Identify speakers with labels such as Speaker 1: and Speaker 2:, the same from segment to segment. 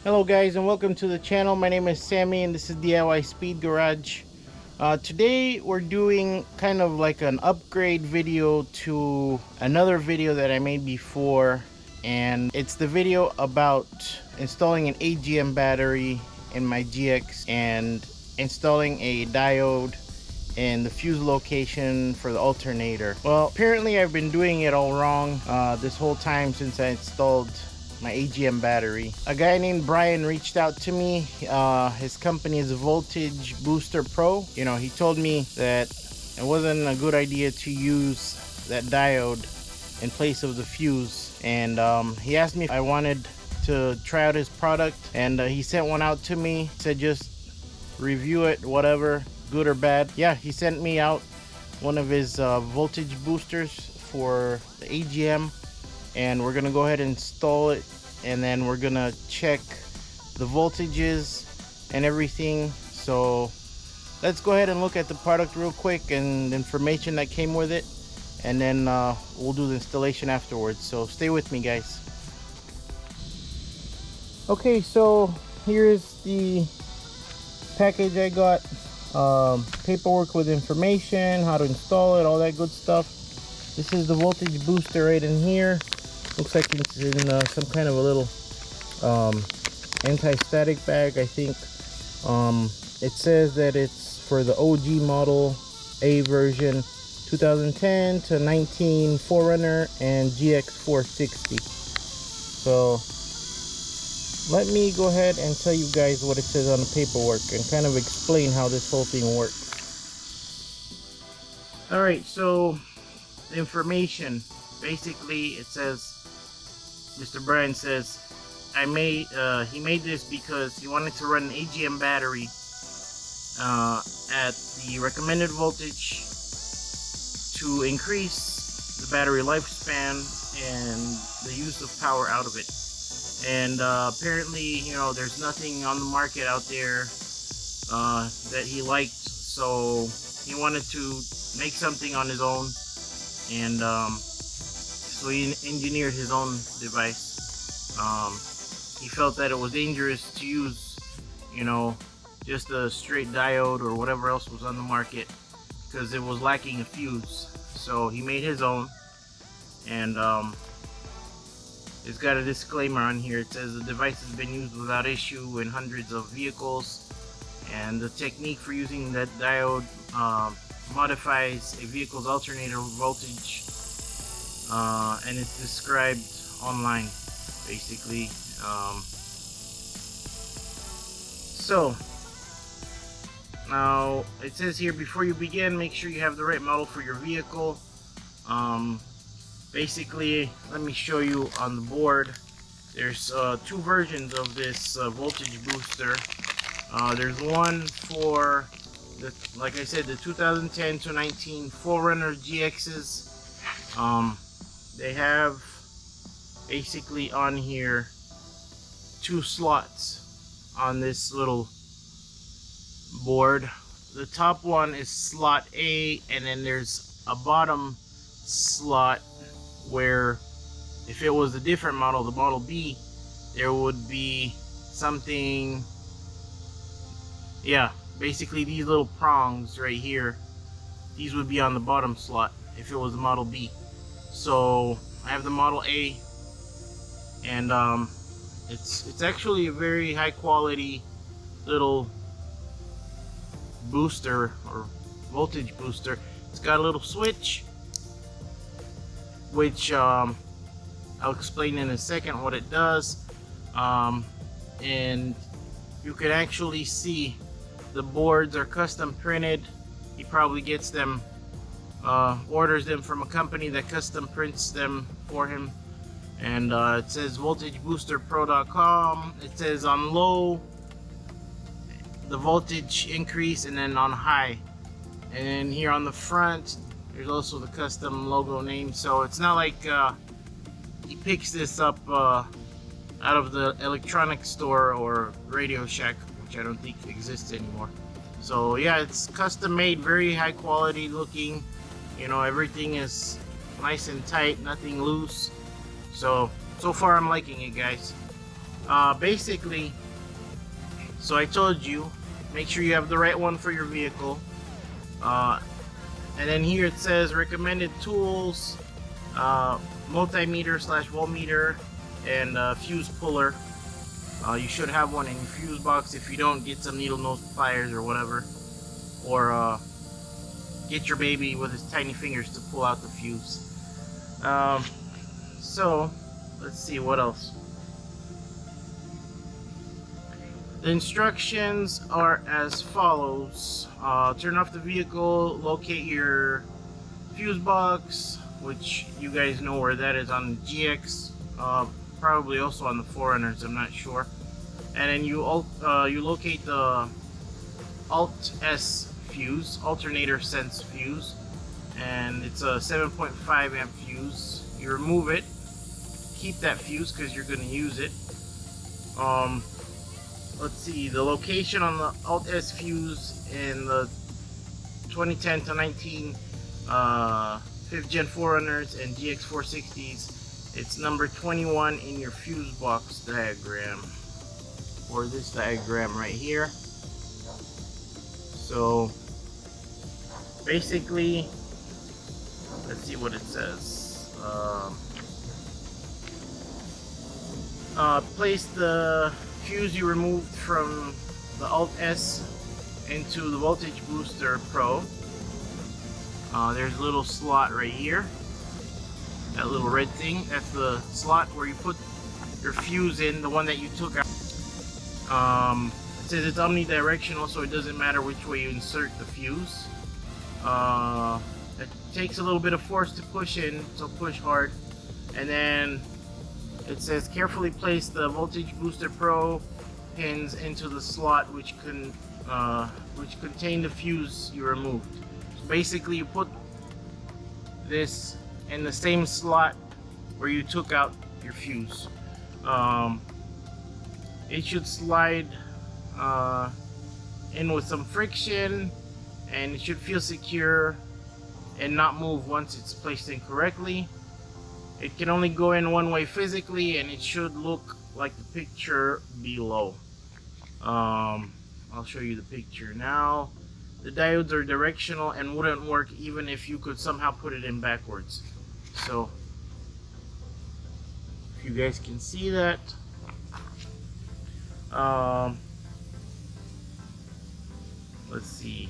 Speaker 1: Hello guys, and welcome to the channel. My name is Sammy and this is DIY Speed Garage. Today we're doing kind of like an upgrade video to another video that I made before, and it's the video about installing an AGM battery in my GX and installing a diode in the fuse location for the alternator. Well, apparently I've been doing it all wrong this whole time since I installed my AGM battery. A guy named Brian reached out to me. His company is Voltage Booster Pro. You know, he told me that it wasn't a good idea to use that diode in place of the fuse, and he asked me if I wanted to try out his product, and he sent one out to me. He said just review it, whatever, good or bad. Yeah, he sent me out one of his voltage boosters for the AGM, and we're gonna go ahead and install it, and then we're gonna check the voltages and everything. So let's go ahead and look at the product real quick and the information that came with it, and then we'll do the installation afterwards. So stay with me, guys. Okay, so here's the package I got. Paperwork with information, how to install it, all that good stuff. This is the voltage booster right in here. Looks like it's in some kind of a little anti-static bag, I think. It says that it's for the OG model A version 2010 to 19 4Runner and GX 460. So let me go ahead and tell you guys what it says on the paperwork and kind of explain how this whole thing works. Alright, so the information, basically it says, Mr. Brian says, he made this because he wanted to run an AGM battery at the recommended voltage to increase the battery lifespan and the use of power out of it. And apparently, you know, there's nothing on the market out there that he liked, so he wanted to make something on his own, and so he engineered his own device. He felt that it was dangerous to use, you know, just a straight diode or whatever else was on the market, because it was lacking a fuse. So he made his own, and it's got a disclaimer on here. It says the device has been used without issue in hundreds of vehicles, and the technique for using that diode modifies a vehicle's alternator voltage, and it's described online, basically. So now it says here, before you begin, make sure you have the right model for your vehicle. Basically, let me show you on the board. There's two versions of this voltage booster. There's one for the, like I said, the 2010 to 19 4Runner GXs. They have basically on here two slots on this little board. The top one is slot A, and then there's a bottom slot where if it was a different model, the model B, there would be something, yeah, basically these little prongs right here, these would be on the bottom slot if it was the model B. So I have the model A, and it's actually a very high quality little booster or voltage booster. It's got a little switch, which I'll explain in a second what it does, and you can actually see the boards are custom printed. He probably gets them, orders them from a company that custom prints them for him, and it says voltageboosterpro.com. It says on low the voltage increase, and then on high, and here on the front there's also the custom logo name. So it's not like he picks this up out of the electronics store or Radio Shack, which I don't think exists anymore. So yeah, it's custom made, very high quality looking. You know, everything is nice and tight, nothing loose. So far I'm liking it, guys. Basically, so I told you, make sure you have the right one for your vehicle. And then here it says recommended tools, multimeter / voltmeter, and fuse puller. You should have one in your fuse box. If you don't, get some needle nose pliers or whatever, or get your baby with his tiny fingers to pull out the fuse. So let's see what else. The instructions are as follows. Turn off the vehicle, locate your fuse box, which you guys know where that is on the GX, probably also on the 4Runners, I'm not sure. And then you locate the Alt-S fuse, alternator sense fuse, and it's a 7.5 amp fuse. You remove it, keep that fuse because you're going to use it. Let's see, the location on the Alt-S fuse in the 2010 to 19 5th Gen 4Runners and GX 460s, it's number 21 in your fuse box diagram, or this diagram right here. So basically, let's see what it says. Place the fuse you removed from the Alt-S into the Voltage Booster Pro. There's a little slot right here. That little red thing, that's the slot where you put your fuse in, the one that you took out. It says it's omnidirectional, so it doesn't matter which way you insert the fuse. It takes a little bit of force to push in, so push hard. And then it says carefully place the Voltage Booster Pro pins into the slot which contain the fuse you removed. So basically, you put this in the same slot where you took out your fuse. It should slide in with some friction, and it should feel secure and not move once it's placed in correctly. It can only go in one way physically, and it should look like the picture below. I'll show you the picture now. The diodes are directional and wouldn't work even if you could somehow put it in backwards. So if you guys can see that. Let's see.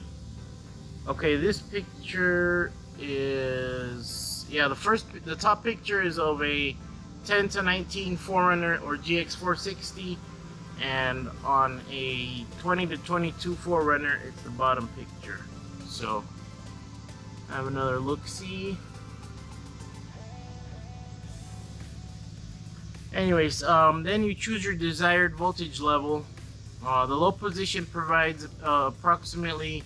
Speaker 1: Okay, this picture is, yeah, the top picture is of a 10 to 19 4Runner or GX 460, and on a 20 to 22 4Runner, it's the bottom picture. So have another look-see. Anyways, then you choose your desired voltage level. The low position provides approximately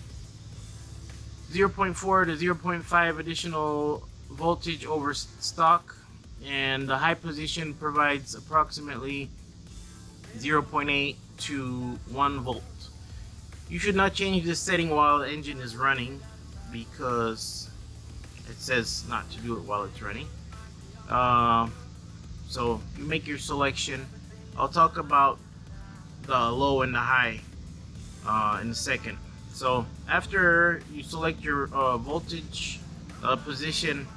Speaker 1: 0.4 to 0.5 additional voltage over stock, and the high position provides approximately 0.8 to 1 volt. You should not change this setting while the engine is running, because it says not to do it while it's running. So you make your selection. I'll talk about the low and the high in a second. So after you select your voltage position,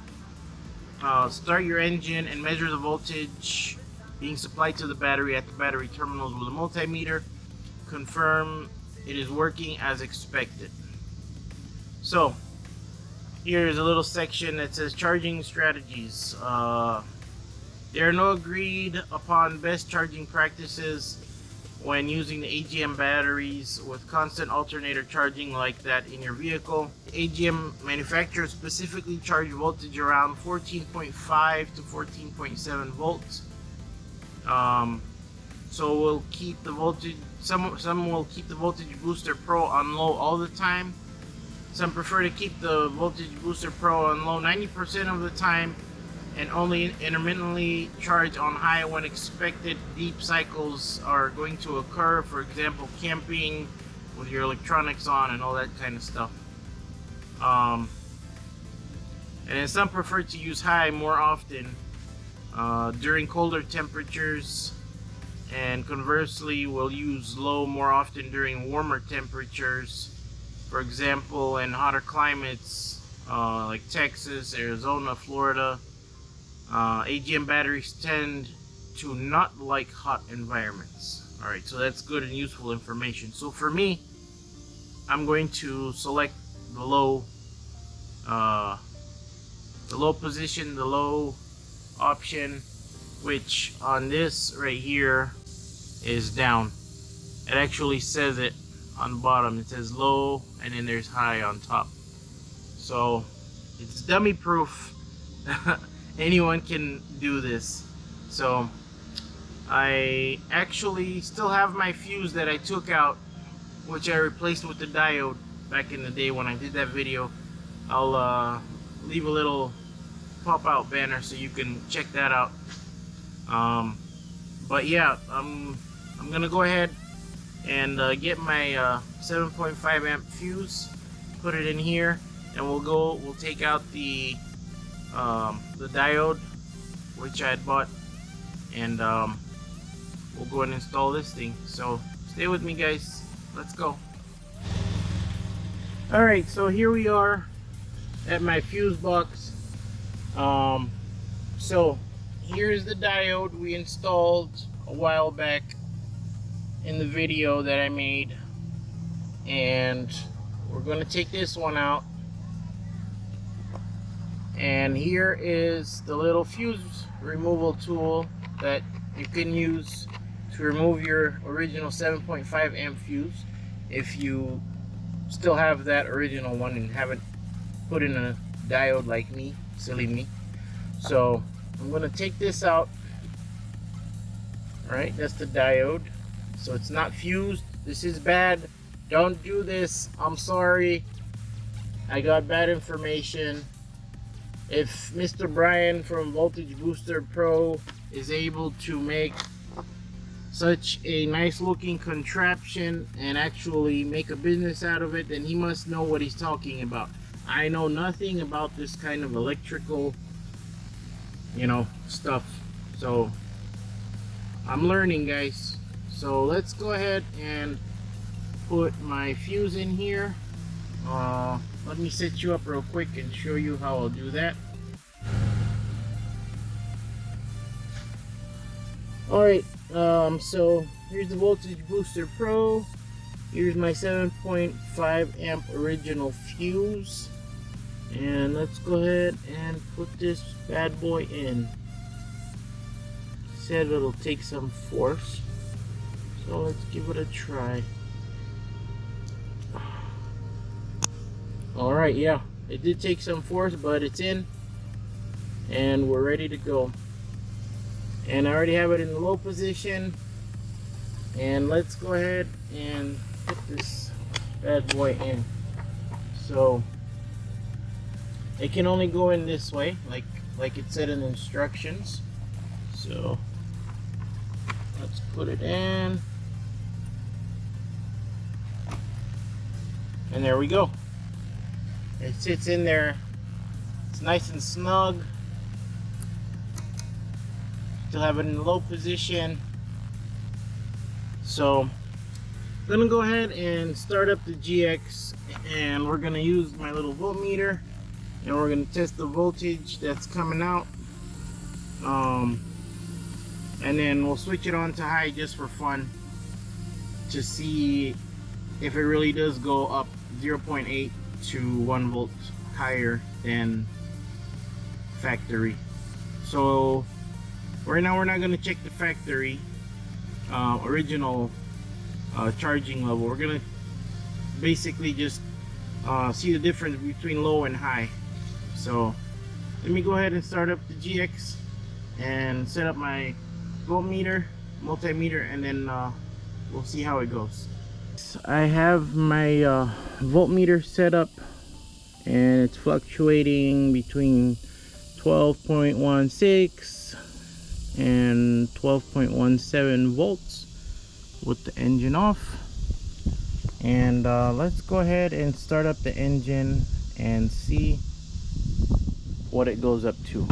Speaker 1: start your engine and measure the voltage being supplied to the battery at the battery terminals with a multimeter. Confirm it is working as expected. So here's a little section that says charging strategies. There are no agreed upon best charging practices when using the AGM batteries with constant alternator charging like that in your vehicle. AGM manufacturers specifically charge voltage around 14.5 to 14.7 volts. So we'll keep the voltage. Some will keep the Voltage Booster Pro on low all the time. Some prefer to keep the Voltage Booster Pro on low 90% of the time, and only intermittently charge on high when expected deep cycles are going to occur. For example, camping with your electronics on and all that kind of stuff. And then some prefer to use high more often during colder temperatures. and conversely we'll use low more often during warmer temperatures. For example, in hotter climates like Texas, Arizona, Florida, AGM batteries tend to not like hot environments. Alright, so that's good and useful information. So for me, I'm going to select the low position, the low option, which on this right here is down. It actually says it on the bottom. It says low and then there's high on top. So it's dummy proof. Anyone can do this. So I actually still have my fuse that I took out, which I replaced with the diode back in the day when I did that video. I'll leave a little pop-out banner so you can check that out. But yeah, I'm gonna go ahead and get my 7.5 amp fuse, put it in here, and we'll take out the diode which I had bought, and we'll go and install this thing. So stay with me, guys. Let's go. Alright, so here we are at my fuse box. So here's the diode we installed a while back in the video that I made, and we're going to take this one out. And here is the little fuse removal tool that you can use to remove your original 7.5 amp fuse if you still have that original one and haven't put in a diode like me, silly me. So I'm going to take this out. Alright, that's the diode. So it's not fused. This is bad. Don't do this. I'm sorry. I got bad information. If Mr. Brian from Voltage Booster Pro is able to make such a nice looking contraption and actually make a business out of it, then he must know what he's talking about. I know nothing about this kind of electrical, stuff. So I'm learning, guys. So let's go ahead and put my fuse in here. Let me set you up real quick and show you how I'll do that. Alright, so here's the Voltage Booster Pro. Here's my 7.5 amp original fuse. And let's go ahead and put this bad boy in. Said it'll take some force, so let's give it a try. Alright, yeah, it did take some force, but it's in and we're ready to go. And I already have it in the low position, and let's go ahead and put this bad boy in. So it can only go in this way, like it said in the instructions. So let's put it in, and there we go. It sits in there. It's nice and snug. Still have it in the low position. So I'm gonna go ahead and start up the GX, and we're gonna use my little voltmeter, and we're gonna test the voltage that's coming out. And then we'll switch it on to high just for fun to see if it really does go up 0.8 to 1 volt higher than factory. So right now we're not going to check the factory original charging level. We're going to basically just see the difference between low and high. So let me go ahead and start up the GX and set up my voltmeter, multimeter, and then we'll see how it goes. I have my voltmeter set up, and it's fluctuating between 12.16 and 12.17 volts with the engine off. And let's go ahead and start up the engine and see what it goes up to.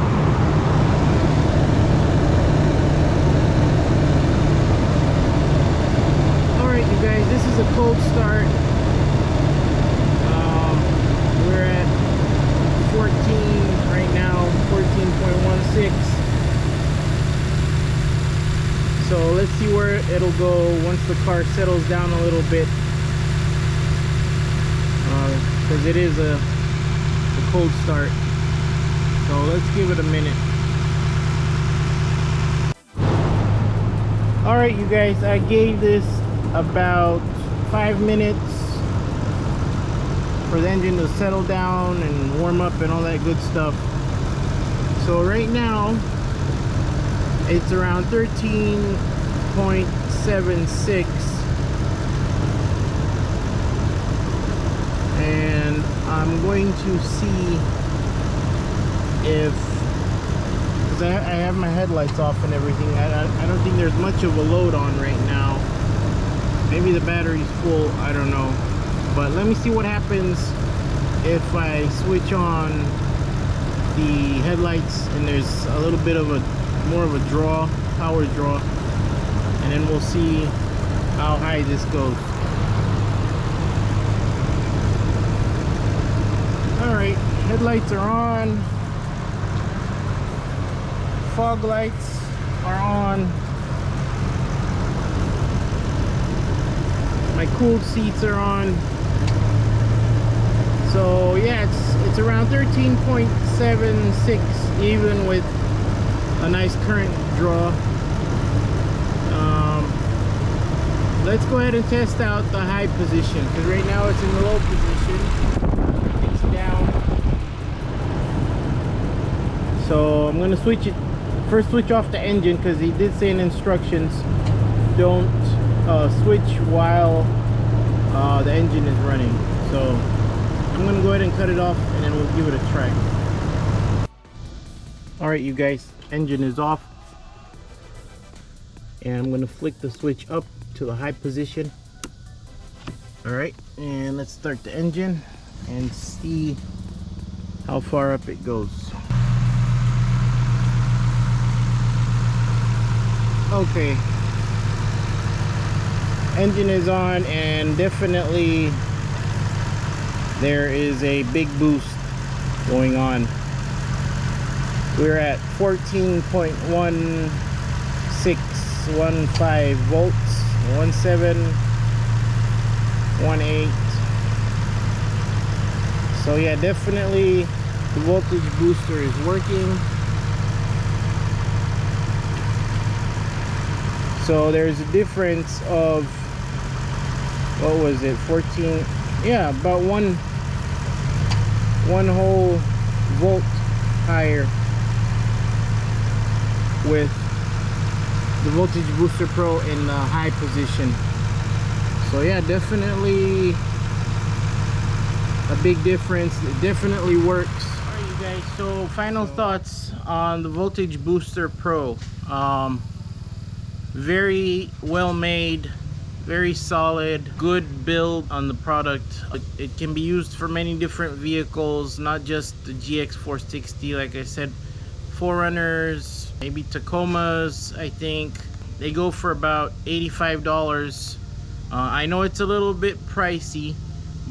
Speaker 1: is a cold start. We're at 14 right now, 14.16. So let's see where it'll go once the car settles down a little bit, because it is a cold start. So let's give it a minute. Alright you guys, I gave this about 5 minutes for the engine to settle down and warm up and all that good stuff. So right now it's around 13.76, and I'm going to see if, because I have my headlights off and everything, I don't think there's much of a load on right now. Maybe the battery's full, I don't know. But let me see what happens if I switch on the headlights and there's a little bit of a more of a draw, power draw, and then we'll see how high this goes. Alright, headlights are on, fog lights are on, my cooled seats are on. So yeah, it's around 13.76 even with a nice current draw. Let's go ahead and test out the high position, because right now it's in the low position. It's down. So I'm gonna switch it. First switch off the engine, because he did say in instructions don't switch while the engine is running. So I'm gonna go ahead and cut it off and then we'll give it a try. Alright you guys, engine is off, and I'm gonna flick the switch up to the high position. Alright, and let's start the engine and see how far up it goes. Okay, engine is on, and definitely there is a big boost going on. We're at 14.1615 volts, 1718. So yeah, definitely the voltage booster is working. So there's a difference of, what was it, 14, yeah, about one whole volt higher with the Voltage Booster Pro in the high position. So yeah, definitely a big difference. It definitely works. Alright you guys, so final thoughts on the Voltage Booster Pro. Very well made, very solid, good build on the product. It can be used for many different vehicles, not just the GX460. Like I said, 4Runners, maybe Tacomas. I think they go for about $85. I know it's a little bit pricey,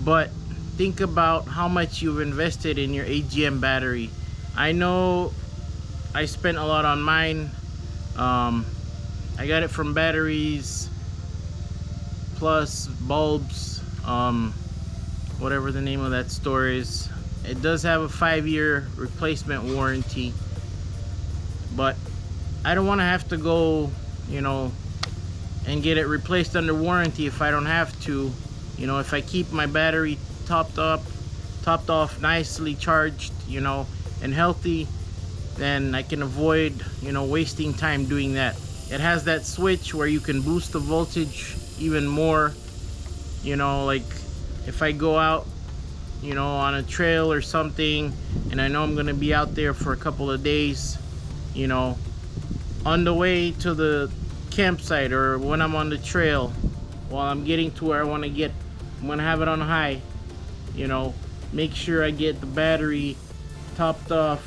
Speaker 1: but think about how much you've invested in your AGM battery. I know I spent a lot on mine. I got it from Batteries Plus Bulbs, whatever the name of that store is. It does have a 5-year replacement warranty, but I don't want to have to go, you know, and get it replaced under warranty if I don't have to. You know, if I keep my battery topped off, nicely charged, you know, and healthy, then I can avoid, you know, wasting time doing that. It has that switch where you can boost the voltage even more. You know, like if I go out, you know, on a trail or something, and I know I'm gonna be out there for a couple of days, you know, on the way to the campsite or when I'm on the trail, while I'm getting to where I want to get, I'm gonna have it on high, you know, make sure I get the battery topped off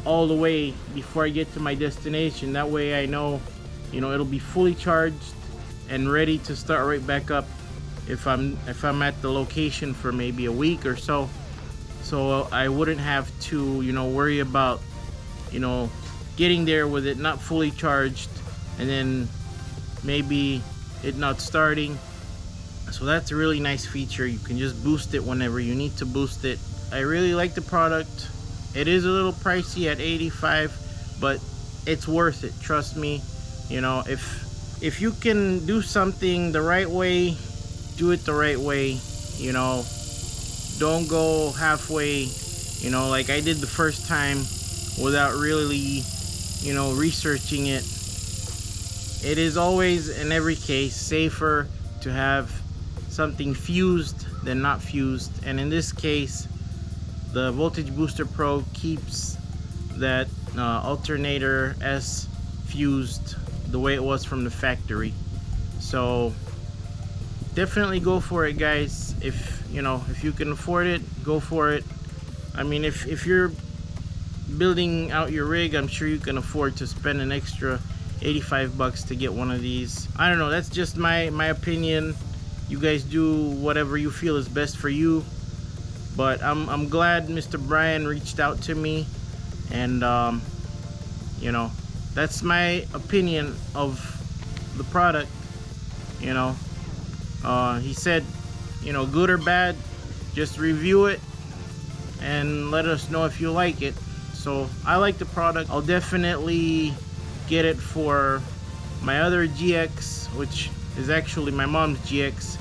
Speaker 1: all the way before I get to my destination. That way I know, you know, it'll be fully charged and ready to start right back up if I'm at the location for maybe a week or so, so I wouldn't have to, you know, worry about, you know, getting there with it not fully charged and then maybe it not starting. So that's a really nice feature. You can just boost it whenever you need to boost it. I really like the product. It is a little pricey at $85, but it's worth it, trust me. You know, if you can do something the right way, do it the right way. You know, don't go halfway, you know, like I did the first time without really, you know, researching it. It is always, in every case, safer to have something fused than not fused, and in this case the Voltage Booster Pro keeps that alternator S fused the way it was from the factory. So definitely go for it, guys. If you know, if you can afford it, go for it. I mean, if you're building out your rig, I'm sure you can afford to spend an extra 85 bucks to get one of these. I don't know, that's just my opinion. You guys do whatever you feel is best for you, but I'm glad Mr. Brian reached out to me, and you know, that's my opinion of the product. You know, he said, you know, good or bad, just review it and let us know if you like it. So I like the product. I'll definitely get it for my other GX, which is actually my mom's GX.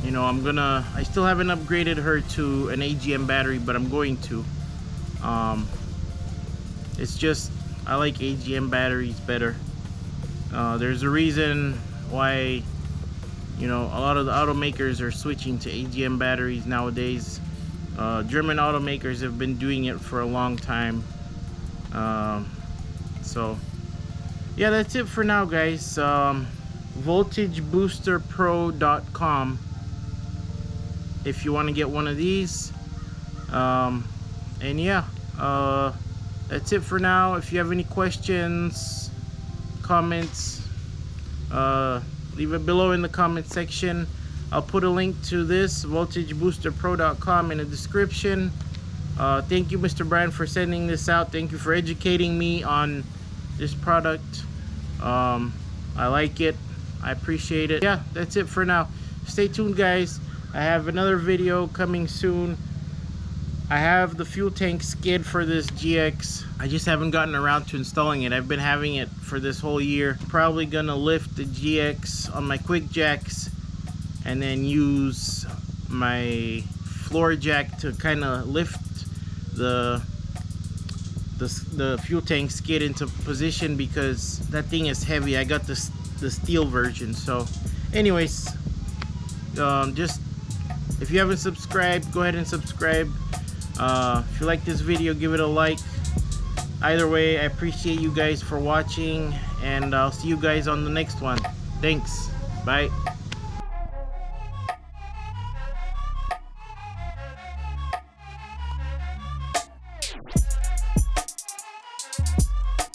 Speaker 1: You know, I still haven't upgraded her to an AGM battery, but I'm going to. It's just, I like AGM batteries better. There's a reason why, you know, a lot of the automakers are switching to AGM batteries nowadays. German automakers have been doing it for a long time. So yeah, that's it for now, guys. VoltageBoosterPro.com if you want to get one of these. And yeah, that's it for now. If you have any questions, comments, leave it below in the comment section. I'll put a link to this VoltageBoosterPro.com in the description. Thank you, Mr. Brian, for sending this out. Thank you for educating me on this product. I like it. I appreciate it. Yeah, that's it for now. Stay tuned, guys. I have another video coming soon. I have the fuel tank skid for this GX. I just haven't gotten around to installing it. I've been having it for this whole year. Probably gonna lift the GX on my quick jacks and then use my floor jack to kind of lift the fuel tank skid into position, because that thing is heavy. I got the steel version. So anyways, just if you haven't subscribed, go ahead and subscribe. If you like this video, give it a like. Either way, I appreciate you guys for watching, and I'll see you guys on the next one. Thanks. Bye.